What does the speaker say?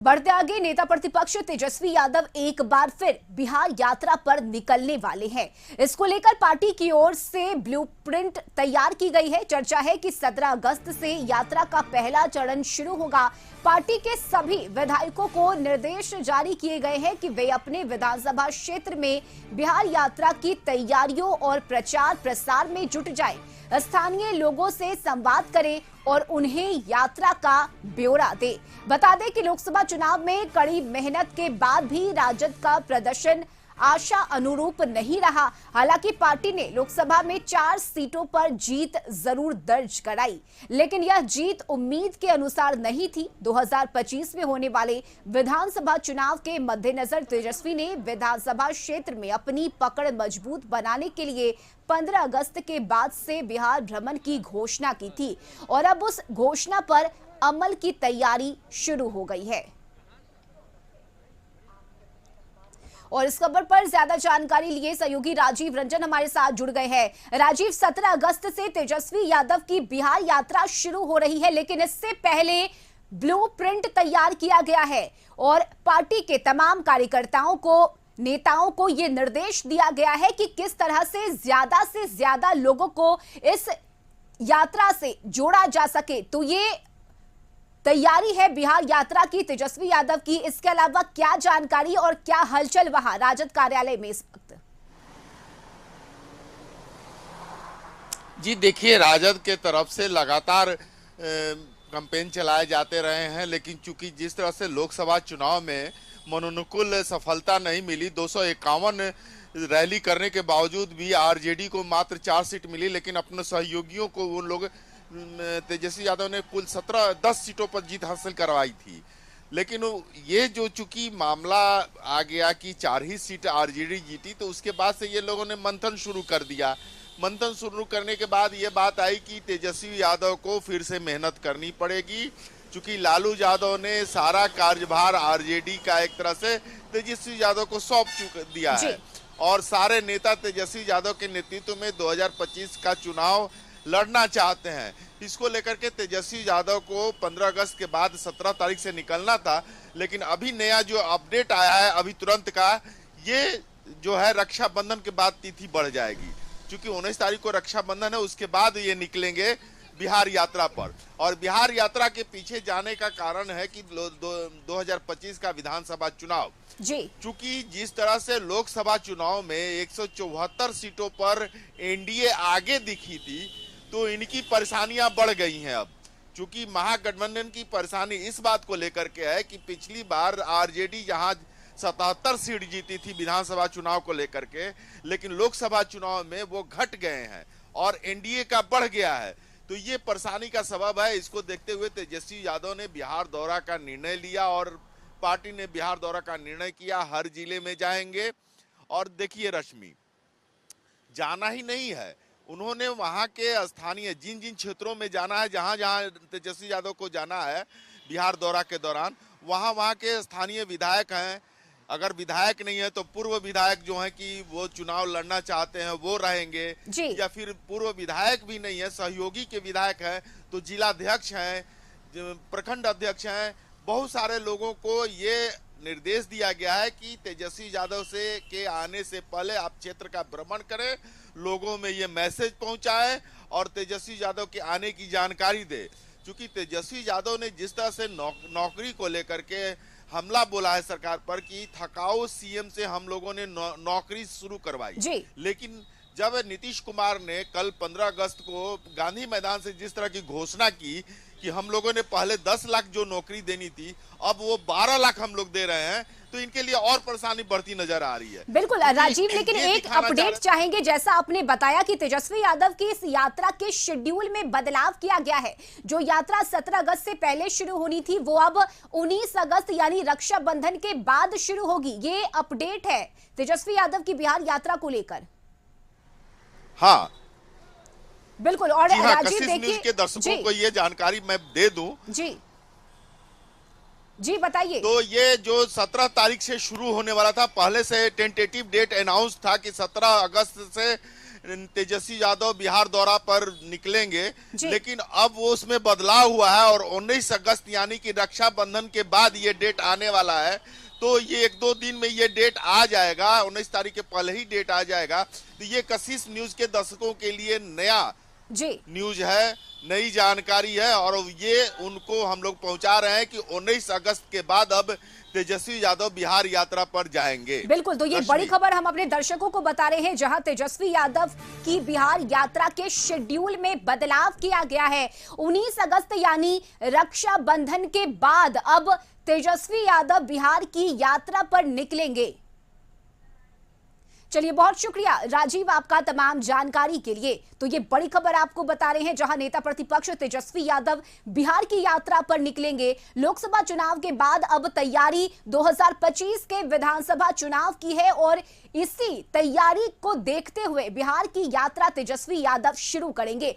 बढ़ते आगे, नेता प्रतिपक्ष तेजस्वी यादव एक बार फिर बिहार यात्रा पर निकलने वाले हैं। इसको लेकर पार्टी की ओर से ब्लूप्रिंट तैयार की गई है। चर्चा है कि 17 अगस्त से यात्रा का पहला चरण शुरू होगा। पार्टी के सभी विधायकों को निर्देश जारी किए गए हैं कि वे अपने विधानसभा क्षेत्र में बिहार यात्रा की तैयारियों और प्रचार प्रसार में जुट जाएं, स्थानीय लोगों से संवाद करें और उन्हें यात्रा का ब्यौरा दे। बता दें कि लोकसभा चुनाव में कड़ी मेहनत के बाद भी राजद का प्रदर्शन आशा अनुरूप नहीं रहा। हालांकि पार्टी ने लोकसभा में 4 सीटों पर जीत जरूर दर्ज कराई, लेकिन यह जीत उम्मीद के अनुसार नहीं थी। 2025 में होने वाले विधानसभा चुनाव के मद्देनजर तेजस्वी ने विधानसभा क्षेत्र में अपनी पकड़ मजबूत बनाने के लिए 15 अगस्त के बाद से बिहार भ्रमण की घोषणा की थी और अब उस घोषणा पर अमल की तैयारी शुरू हो गई है। और इस खबर पर ज्यादा जानकारी लिए सहयोगी राजीव रंजन हमारे साथ जुड़ गए हैं। राजीव, 17 अगस्त से तेजस्वी यादव की बिहार यात्रा शुरू हो रही है, लेकिन इससे पहले ब्लूप्रिंट तैयार किया गया है और पार्टी के तमाम कार्यकर्ताओं को, नेताओं को यह निर्देश दिया गया है कि किस तरह से ज्यादा लोगों को इस यात्रा से जोड़ा जा सके। तो ये तैयारी है बिहार यात्रा की तेजस्वी यादव की। इसके अलावा क्या जानकारी और क्या हलचल वहां राजद कार्यालय में इस वक्त? जी देखिए, राजद के तरफ से लगातार कैंपेन चलाए जाते रहे हैं, लेकिन चूंकि जिस तरह से लोकसभा चुनाव में मनोनुकूल सफलता नहीं मिली, 251 रैली करने के बावजूद भी आरजेडी को मात्र 4 सीट मिली, लेकिन अपने सहयोगियों को वो लोग, तेजस्वी यादव ने कुल 10 सीटों पर जीत हासिल करवाई थी। लेकिन ये जो चूंकि मामला आ गया कि 4 ही सीट आरजेडी जीती, तो उसके बाद से ये लोगों ने मंथन शुरू कर दिया। मंथन शुरू करने के बाद ये बात आई कि तेजस्वी यादव को फिर से मेहनत करनी पड़ेगी, चूंकि लालू यादव ने सारा कार्यभार आरजेडी का एक तरह से तेजस्वी यादव को सौंप दिया है और सारे नेता तेजस्वी यादव के नेतृत्व में 2025 का चुनाव लड़ना चाहते हैं। इसको लेकर के तेजस्वी यादव को 15 अगस्त के बाद 17 तारीख से निकलना था, लेकिन अभी नया जो अपडेट आया है अभी तुरंत का, ये जो है रक्षाबंधन के बाद तिथि बढ़ जाएगी, क्योंकि 19 तारीख को रक्षाबंधन है, उसके बाद ये निकलेंगे बिहार यात्रा पर। और बिहार यात्रा के पीछे जाने का कारण है कि 2025 का विधानसभा चुनाव, चूंकि जिस तरह से लोकसभा चुनाव में 174 सीटों पर एनडीए आगे दिखी थी, तो इनकी परेशानियां बढ़ गई हैं। अब चूंकि महागठबंधन की परेशानी इस बात को लेकर के है कि पिछली बार आरजेडी जहां 77 सीट जीती थी विधानसभा चुनाव को लेकर के, लेकिन लोकसभा चुनाव में वो घट गए हैं और एनडीए का बढ़ गया है, तो ये परेशानी का सबब है। इसको देखते हुए तेजस्वी यादव ने बिहार दौरा का निर्णय लिया और पार्टी ने बिहार दौरा का निर्णय किया। हर जिले में जाएंगे और देखिए रश्मि, जाना ही नहीं है, उन्होंने वहां के स्थानीय जिन जिन क्षेत्रों में जाना है, जहां जहां तेजस्वी यादव को जाना है बिहार दौरा के दौरान, वहां के स्थानीय विधायक हैं। अगर विधायक नहीं है तो पूर्व विधायक जो है कि वो चुनाव लड़ना चाहते हैं वो रहेंगे, या फिर पूर्व विधायक भी नहीं है, सहयोगी के विधायक हैं, तो जिलाध्यक्ष हैं, प्रखंड अध्यक्ष हैं, बहुत सारे लोगों को ये निर्देश दिया गया है कि तेजस्वी यादव से के आने से पहले आप क्षेत्र का भ्रमण करें, लोगों में ये मैसेज पहुंचाएं और तेजस्वी यादव के आने की जानकारी दे। क्योंकि तेजस्वी यादव ने जिस तरह से नौकरी को लेकर के हमला बोला है सरकार पर कि थकाऊ सीएम से हम लोगों ने नौकरी शुरू करवाई, लेकिन जब नीतीश कुमार ने कल 15 अगस्त को गांधी मैदान से जिस तरह की घोषणा की कि हम लोगों ने पहले 10 लाख जो नौकरी देनी थी, अब वो 12 लाख हम लोग दे रहे हैं, तो इनके लिए और परेशानी बढ़ती नजर आ रही है। बिल्कुल राजीव, लेकिन एक अपडेट चाहेंगे। जैसा आपने बताया कि तेजस्वी यादव की इस यात्रा के शेड्यूल में बदलाव किया गया है। जो यात्रा 17 अगस्त से पहले शुरू होनी थी, वो अब 19 अगस्त यानी रक्षाबंधन के बाद शुरू होगी। ये अपडेट है तेजस्वी यादव की बिहार यात्रा को लेकर। हाँ बिल्कुल। और राजीव देखिए, के दर्शकों को ये जानकारी मैं दे दूं जी बताइए। तो ये जो 17 तारीख से शुरू होने वाला था, पहले से टेंटेटिव डेट अनाउंस था कि 17 अगस्त से तेजस्वी यादव बिहार दौरा पर निकलेंगे, जी। लेकिन अब वो उसमें बदलाव हुआ है और 19 अगस्त यानी कि रक्षाबंधन के बाद ये डेट आने वाला है। तो ये 1-2 दिन में ये डेट आ जाएगा, 19 तारीख के पहले ही डेट आ जाएगा। तो ये कशिश न्यूज के दर्शकों के लिए नया जी न्यूज है, नई जानकारी है और ये उनको हम लोग पहुंचा रहे हैं कि 19 अगस्त के बाद अब तेजस्वी यादव बिहार यात्रा पर जाएंगे। बिल्कुल, तो ये बड़ी खबर हम अपने दर्शकों को बता रहे हैं, जहां तेजस्वी यादव की बिहार यात्रा के शेड्यूल में बदलाव किया गया है। 19 अगस्त यानी रक्षाबंधन के बाद अब तेजस्वी यादव बिहार की यात्रा पर निकलेंगे। चलिए, बहुत शुक्रिया राजीव आपका तमाम जानकारी के लिए। तो ये बड़ी खबर आपको बता रहे हैं, जहां नेता प्रतिपक्ष तेजस्वी यादव बिहार की यात्रा पर निकलेंगे। लोकसभा चुनाव के बाद अब तैयारी 2025 के विधानसभा चुनाव की है और इसी तैयारी को देखते हुए बिहार की यात्रा तेजस्वी यादव शुरू करेंगे।